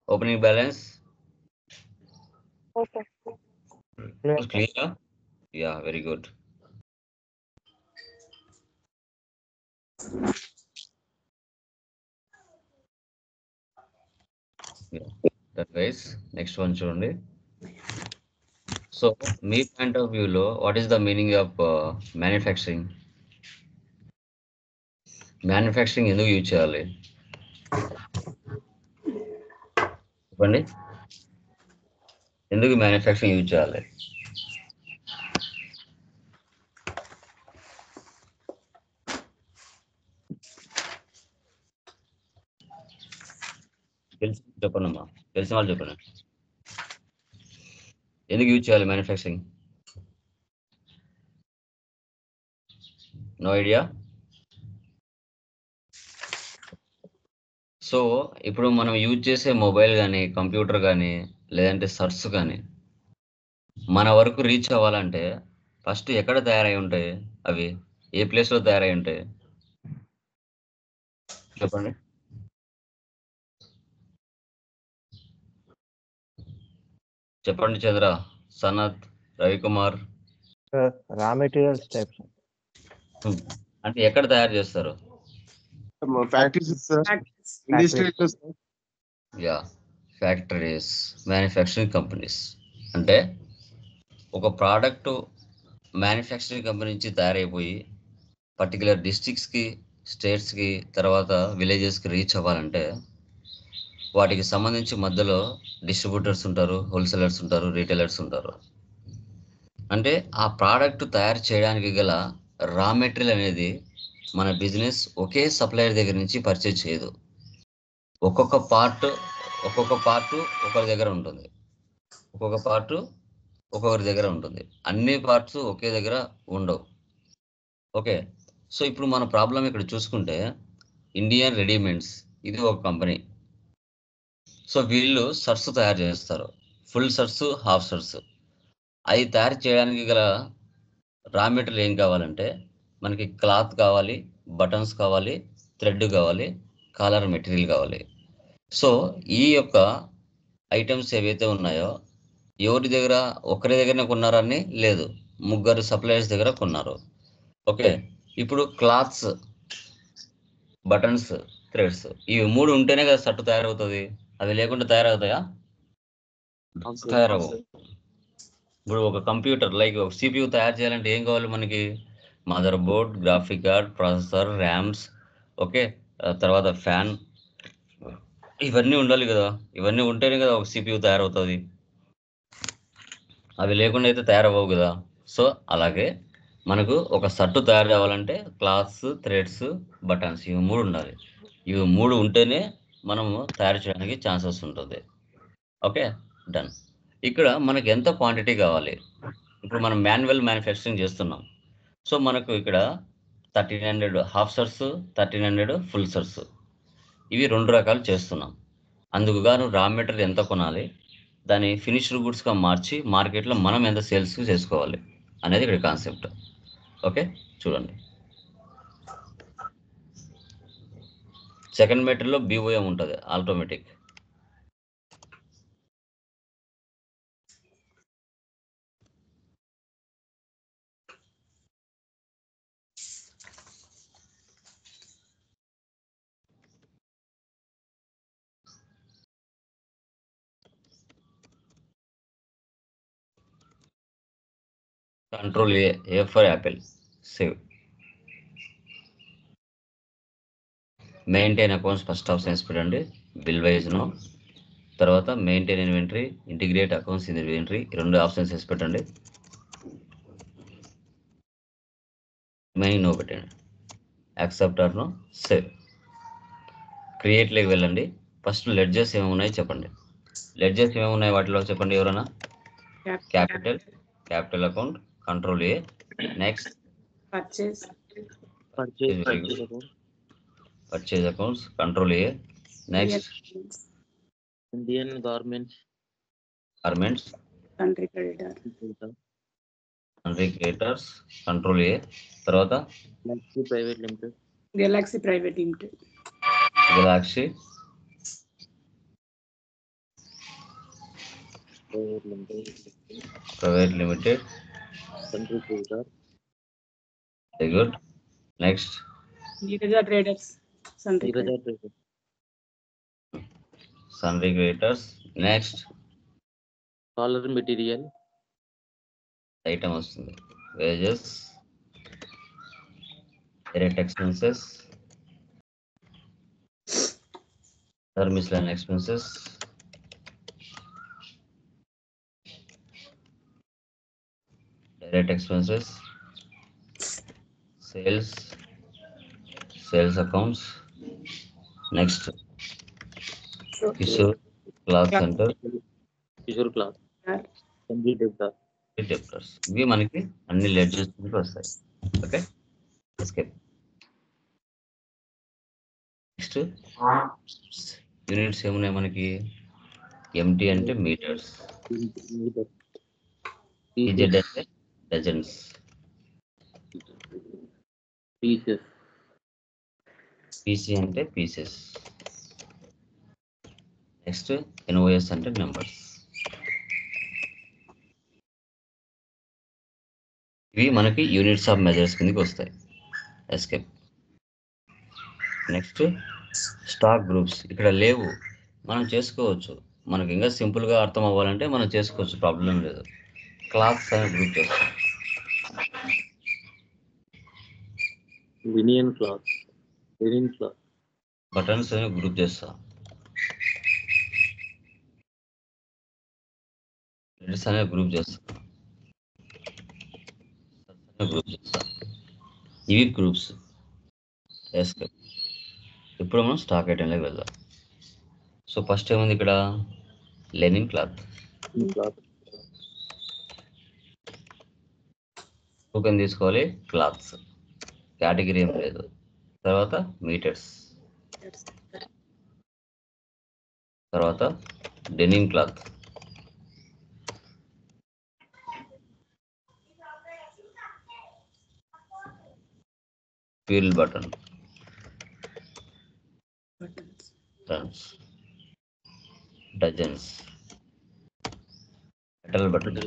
Opening balance. Okay. Clear? Yeah, very good. Yeah, that guys. Next one, చూడండి. So, me point of వ్యూలో what is the meaning of manufacturing? Manufacturing ఎందుకు use చేయాలి చెప్పండి? ఎందుకు manufacturing use చేయాలి? చెప్పండమ్మా, తెలిసిన వాళ్ళు చెప్పండి. ఎందుకు యూజ్ చేయాలి మ్యానుఫ్యాక్చరింగ్? No idea. సో ఇప్పుడు మనం యూజ్ చేసే మొబైల్ కానీ, కంప్యూటర్ కానీ, లేదంటే సర్చ్ కానీ మన వరకు రీచ్ అవ్వాలంటే ఫస్ట్ ఎక్కడ తయారై ఉంటాయి? అవి ఏ ప్లేస్లో తయారై ఉంటాయి చెప్పండి? చెప్పండి చంద్ర, సనత్, రవికుమార్. రా మెటీరియల్స్ టైప్స్. అంటే ఎక్కడ తయారు చేస్తారు? Yeah, factories, manufacturing companies. అంటే ఒక ప్రోడక్ట్ మ్యానుఫ్యాక్చరింగ్ కంపెనీ నుంచి తయారైపోయి పర్టికులర్ డిస్ట్రిక్ట్స్కి, స్టేట్స్కి, తర్వాత విలేజెస్కి రీచ్ అవ్వాలంటే వాటికి సంబంధించి మధ్యలో డిస్ట్రిబ్యూటర్స్ ఉంటారు, హోల్సేలర్స్ ఉంటారు, రీటైలర్స్ ఉంటారు. అంటే ఆ ప్రోడక్ట్ తయారు చేయడానికి గల రా మెటీరియల్ అనేది మన బిజినెస్ ఒకే సప్లయర్ దగ్గర నుంచి పర్చేజ్ చేయదు. ఒక్కొక్క పార్ట్ ఒకరి దగ్గర ఉంటుంది, ఒక్కొక్క పార్ట్ ఒక్కొక్కరి దగ్గర ఉంటుంది. అన్ని పార్ట్స్ ఒకే దగ్గర ఉండవు. ఓకే, సో ఇప్పుడు మన ప్రాబ్లం ఇక్కడ చూసుకుంటే ఇండియన్ రెడీమేడ్స్ ఇది ఒక కంపెనీ. సో వీళ్ళు సర్స్ తయారు చేస్తారు, ఫుల్ సర్స్, హాఫ్ సర్స్. అవి తయారు చేయడానికి గల రా మెటీరియల్ ఏం కావాలంటే మనకి క్లాత్ కావాలి, బటన్స్ కావాలి, థ్రెడ్ కావాలి, కాలర్ మెటీరియల్ కావాలి. సో ఈ యొక్క ఐటమ్స్ ఏవైతే ఉన్నాయో ఎవరి దగ్గర ఒకరి దగ్గరనే కొన్నారని లేదు, ముగ్గురు సప్లయర్స్ దగ్గర కొన్నారు. ఓకే, ఇప్పుడు క్లాత్స్, బటన్స్, థ్రెడ్స్ ఇవి 3 ఉంటేనే కదా షర్ట్ తయారవుతుంది. అవి లేకుండా తయారవుతాయా? తయారవు. ఇప్పుడు ఒక కంప్యూటర్ లైక్ ఒక CPU తయారు చేయాలంటే ఏం కావాలి మనకి? Mother board, graphic card, processor, rams, okay, తర్వాత ఫ్యాన్, ఇవన్నీ ఉండాలి కదా. ఇవన్నీ ఉంటేనే కదా ఒక CPU తయారవుతుంది. అవి లేకుండా అయితే తయారవ్వవు కదా. సో అలాగే మనకు ఒక షర్టు తయారు కావాలంటే క్లాత్స్, థ్రెడ్స్, బటన్స్ ఇవి 3 ఉండాలి. ఇవి 3 ఉంటేనే మనము తయారు చేయడానికి ఛాన్సెస్ ఉంటుంది. Okay, done. ఇక్కడ మనకి ఎంత క్వాంటిటీ కావాలి? ఇప్పుడు మనం మాన్యువల్ మ్యానుఫ్యాక్చరింగ్ చేస్తున్నాం. సో మనకు ఇక్కడ 1300 హాఫ్ సర్స్, 1300 ఫుల్ సర్స్, ఇవి 2 రకాలు చేస్తున్నాం. అందుకు గాను రా మెటీరియల్ ఎంత కొనాలి, దాన్ని ఫినిష్డ్ గుడ్స్గా మార్చి మార్కెట్లో మనం ఎంత సేల్స్ చేసుకోవాలి అనేది ఇక్కడ కాన్సెప్ట్. ఓకే, చూడండి. సెకండ్ మెటీరియల్లో BOM ఉంటుంది, automatic. Control A for Apple, save. Maintain accounts first option పెట్టండి, బిల్ వైజ్ నో. తర్వాత maintain inventory, integrate accounts in inventory, 2 options వేసి పెట్టండి. మెయిన్ నో పెట్టండి, యాక్సెప్ట్ ఆర్ నో, సేవ్. క్రియేట్లోకి వెళ్ళండి. ఫస్ట్ లెడ్జెస్ ఏమి ఉన్నాయి చెప్పండి. లెడ్జెస్ ఏమి ఉన్నాయి వాటిలో చెప్పండి ఎవరైనా? Capital account, control A. Next purchase accounts, control A. Next Indian garments, country creators, control A. తర్వాత Galaxy private limited, Galaxy Private Limited. Sundry Traders. Very good. Next. Neeraja Traders. Sundry Neeraja Traders. Sundry Creators. Next. Color Material. Item వస్తుంది. Wages. Direct expenses. Other miscellaneous expenses. Direct expenses. Sales accounts. Next. Kishore Cloth Center. Kishore Cloth. Complete debtor. Debtors. ఇవి మనకి అన్ని ledges నుంచి వస్తాయి. Okay, escape. Next units ఏమున్నాయి మనకి? Empty అంటే metres, EZ అంటే డజన్స్, Pieces. పీసీ అంటే పీసెస్. నెక్స్ట్ ఎన్ఓఎస్ అంటే నెంబర్స్. ఇవి మనకి యూనిట్స్ ఆఫ్ మెజర్స్ కిందకి వస్తాయి. ఎస్కేప్. నెక్స్ట్ స్టాక్ గ్రూప్స్ ఇక్కడ లేవు, మనం చేసుకోవచ్చు. మనకి ఇంకా సింపుల్గా అర్థం అవ్వాలంటే మనం చేసుకోవచ్చు, ప్రాబ్లం లేదు. క్లాత్స్ అనే గ్రూప్ చేస్తాం. Linen cloth. Linen cloth. Buttons అనే గ్రూప్ చేస్తాం. లెటర్స్ అనే గ్రూప్ చేస్తాం. ఇవి గ్రూప్స్. ఎస్కేప్. ఇప్పుడు మనం స్టాక్ ఐటెంలోకి వెళ్దాం. సో ఫస్ట్ ఏముంది ఇక్కడ? Linen cloth. Cloth. టోకెన్ తీసుకోవాలి, క్లాత్స్, కేటగిరీ ఏం లేదు. తర్వాత మీటర్స్, తర్వాత denim cloth, feel button, tons, dozens, metal button,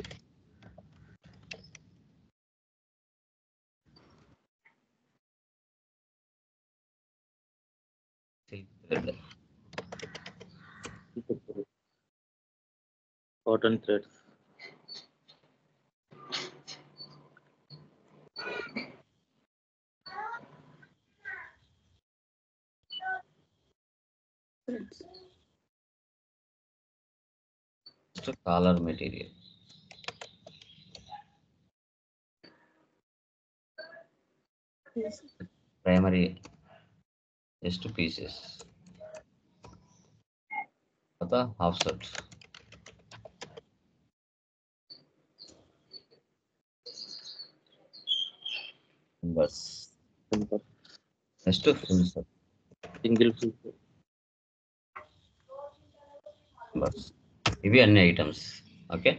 Cotton threads. Collar material, primary just pieces, తర్వాత హాఫ్ షర్ట్స్, బస్, next full shirt, Single piece. బస్. ఇవి అన్ని ఐటమ్స్. ఓకే,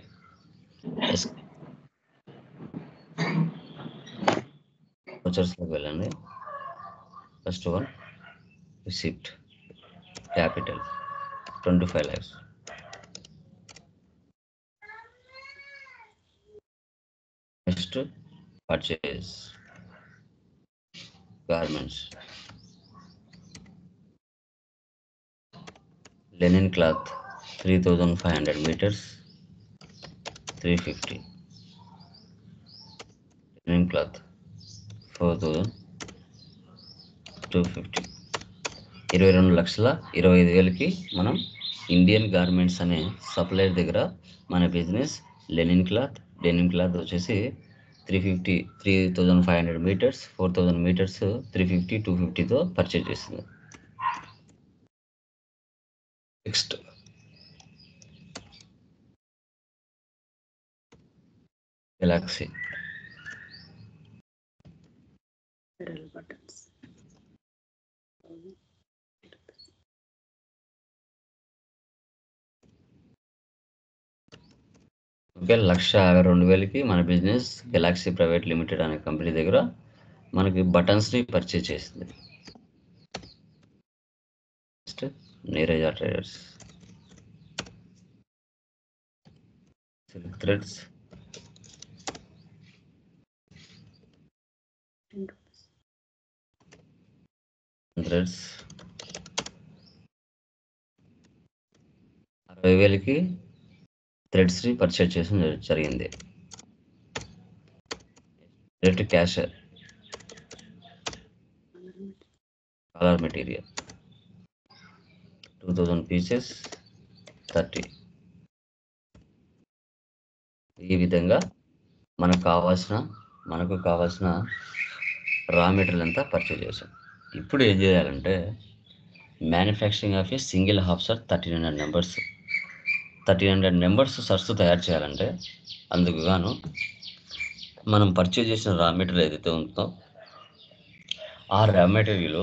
వచ్చర్స్లోకి వెళ్ళండి. First one receipt, capital 25 lakhs. Next purchase, garments, linen cloth 3500 meters 350, linen cloth 4250. 22,25,000కి మనం Indian garments అనే సప్లైర్ దగ్గర మన business linen cloth, denim cloth వచ్చేసి 3,500 meters 4,000 meters 350 250తో పర్చేజ్ చేస్తుంది. Next Galaxy, buttons. ఓకే, 1,52,000కి మన బిజినెస్ గెలాక్సీ ప్రైవేట్ లిమిటెడ్ అనే కంపెనీ దగ్గర మనకి బటన్స్ని పర్చేజ్ చేసింది. Next Neeraja traders, silk threads 10 rupees. Threads 60,000కి థ్రెడ్స్ని పర్చేజ్ చేయడం జరిగింది. Direct cash colour material 2000 pieces 30. ఈ విధంగా మనకు కావాల్సిన రా మెటీరియల్ అంతా పర్చేజ్ చేసాం. ఇప్పుడు ఏం చేయాలంటే manufacturing of a single half shirt 1300 numbers shirts తయారు చేయాలంటే అందుకు గాను మనం పర్చేజ్ చేసిన రా మెటీరియల్ ఏదైతే ఉందో ఆ రా మెటీరియల్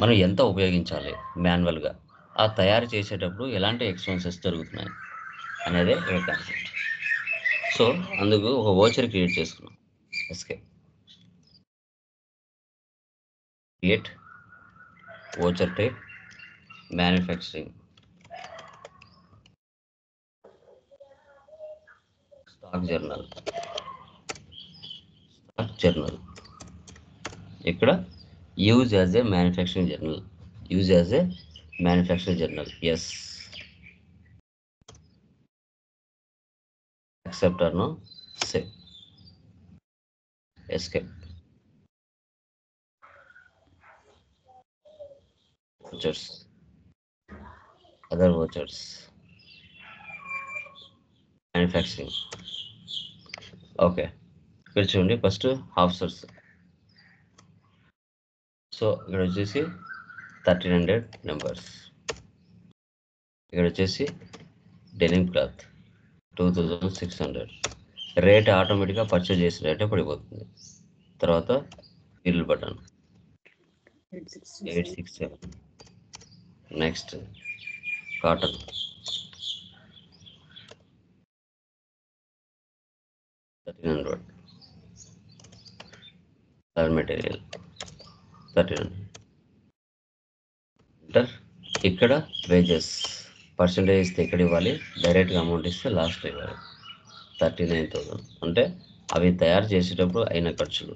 మనం ఎంత ఉపయోగించాలి మాన్యువల్గా, ఆ తయారు చేసేటప్పుడు ఎలాంటి ఎక్స్పెన్సెస్ జరుగుతున్నాయి అనేదే ఒక కాన్సెప్ట్. సో అందుకు ఒక వోచర్ క్రియేట్ చేసుకున్నాం. Create voucher type manufacturing stock journal ఇక్కడ use as a manufacturing journal yes accept or no save escape vouchers other vouchers manufacturing okay ఇక్కడ చూడండి ఫస్ట్ హాఫ్ షర్ట్స్. సో ఇక్కడ వచ్చేసి 1300 నెంబర్స్, ఇక్కడ వచ్చేసి డెనిమ్ క్లాత్ 2600. రేట్ ఆటోమేటిక్గా purchase చేసిన రేటే పడిపోతుంది. తర్వాత bill button 867. Next cotton 1300. Colour material 1300. ఇక్కడ వేజెస్ పర్సంటేజ్ ఇస్తే ఇక్కడ ఇవ్వాలి, డైరెక్ట్గా అమౌంట్ ఇస్తే లాస్ట్లో ఇవ్వాలి. 39,000 అంటే అవి తయారు చేసేటప్పుడు అయిన ఖర్చులు.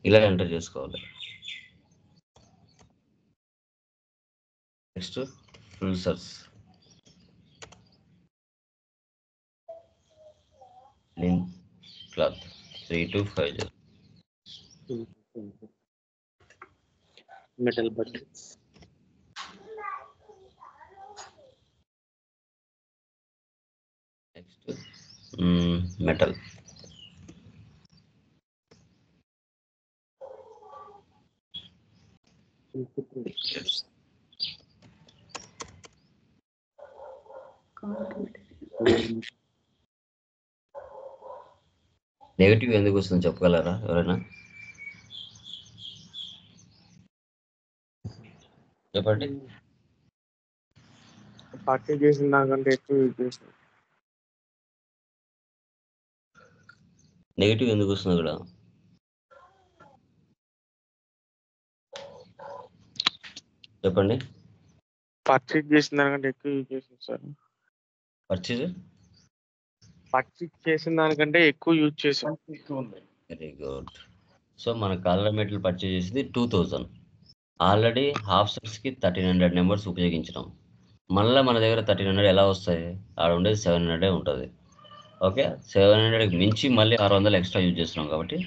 ఇలా ఎంటర్ చేసుకోవాలి. నెక్స్ట్ ఫుల్ షర్ట్స్ లిన్ cloth 3250. metal buckets, next metal negative ఎందుకు వస్తుంది చెప్పగలరా ఎవరైనా? చెప్పండి. పర్చేజ్ చేసిన దానికంటే ఎక్కువ యూజ్ చేసిన. నెగిటివ్ ఎందుకు వస్తుంది కూడా? చెప్పండి. పర్చేజ్ చేసిన దానికంటే ఎక్కువ యూజ్ చేసిన సార్. పర్చేజ్ చేసిన దానికంటే ఎక్కువ యూజ్ చేసాం. Very good. సో మన కలర్ మెటీరియల్ పర్చేజ్ చేసింది 2000. ఆల్రెడీ హాఫ్ షర్ట్స్కి 1300 నెంబర్స్ ఉపయోగించినాం. మళ్ళీ మన దగ్గర 1300 ఎలా వస్తాయి? ఆడ ఉండేది 700 ఉంటుంది. ఓకే, 700కి మించి మళ్ళీ 600 ఎక్స్ట్రా యూజ్ చేస్తున్నాం కాబట్టి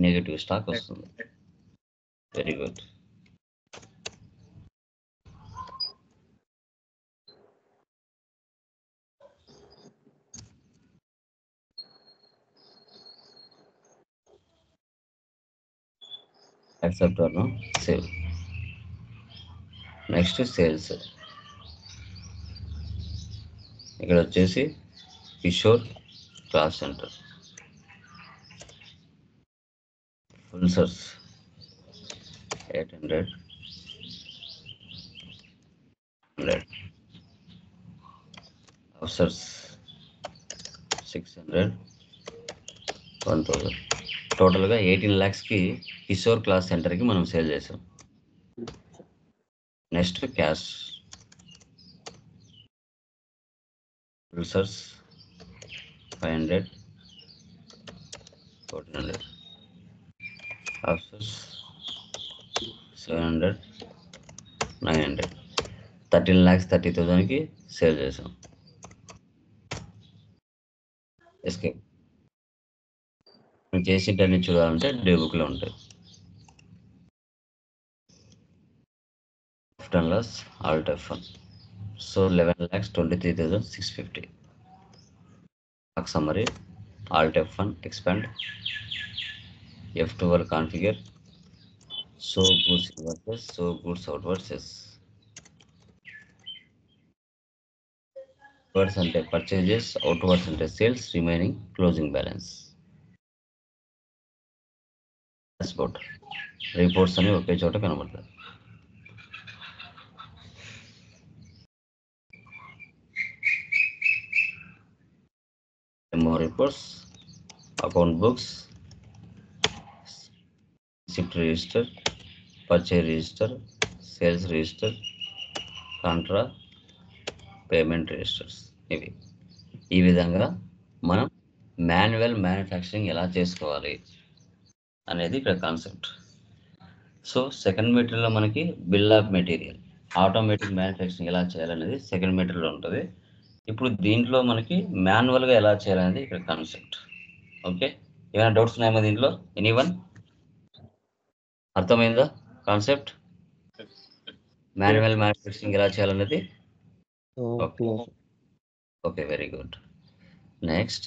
నెగిటివ్ స్టాక్ వస్తుంది. Very good. Accept or no save. Next sales. ఇక్కడ వచ్చేసి Kishore class center full shirts 800. Half shirts 600, 1000. టోటల్గా 18 lakhsకి కిషోర్ క్లాస్ సెంటర్కి మనం సేల్ చేసాం. Next cash Producers 500, 1400. Officers 700, 900. 13,30,000కి సేల్ చేసాం. ఎస్కేప్. చేసింటన్ని చూడాలంటే డే బుక్లో ఉంటాయి. Profit and loss, Alt F1. So 11,23,650. Mark summary, Alt F1, expand, F12 configure, show goods inverses, show goods outwards, yes. Outwards అంటే purchases, outwards అంటే sales, remaining closing balance. Dashboard. Reports అని ఒకే చోట కనబడతాయి. More reports, account books, receipt register, purchase register, sales register, contra, payment registers. ఇవి ఈ విధంగా మనం manual manufacturing ఎలా చేసుకోవాలి అనేది ఇక్కడ కాన్సెప్ట్. సో సెకండ్ మెటీరియల్లో మనకి bill of material, automatic manufacturing ఎలా చేయాలనేది సెకండ్ మెటీరియల్లో ఉంటుంది. ఇప్పుడు దీంట్లో మనకి మాన్యువల్గా ఎలా చేయాలనేది ఇక్కడ కాన్సెప్ట్. ఓకే, ఏమైనా డౌట్స్ ఉన్నాయమ్మా దీంట్లో? ఎనీవన్? అర్థమైందా కాన్సెప్ట్? మాన్యువల్ మ్యానుఫ్యాక్చరింగ్ ఎలా చేయాలనేది? Okay. Okay, very good. Next.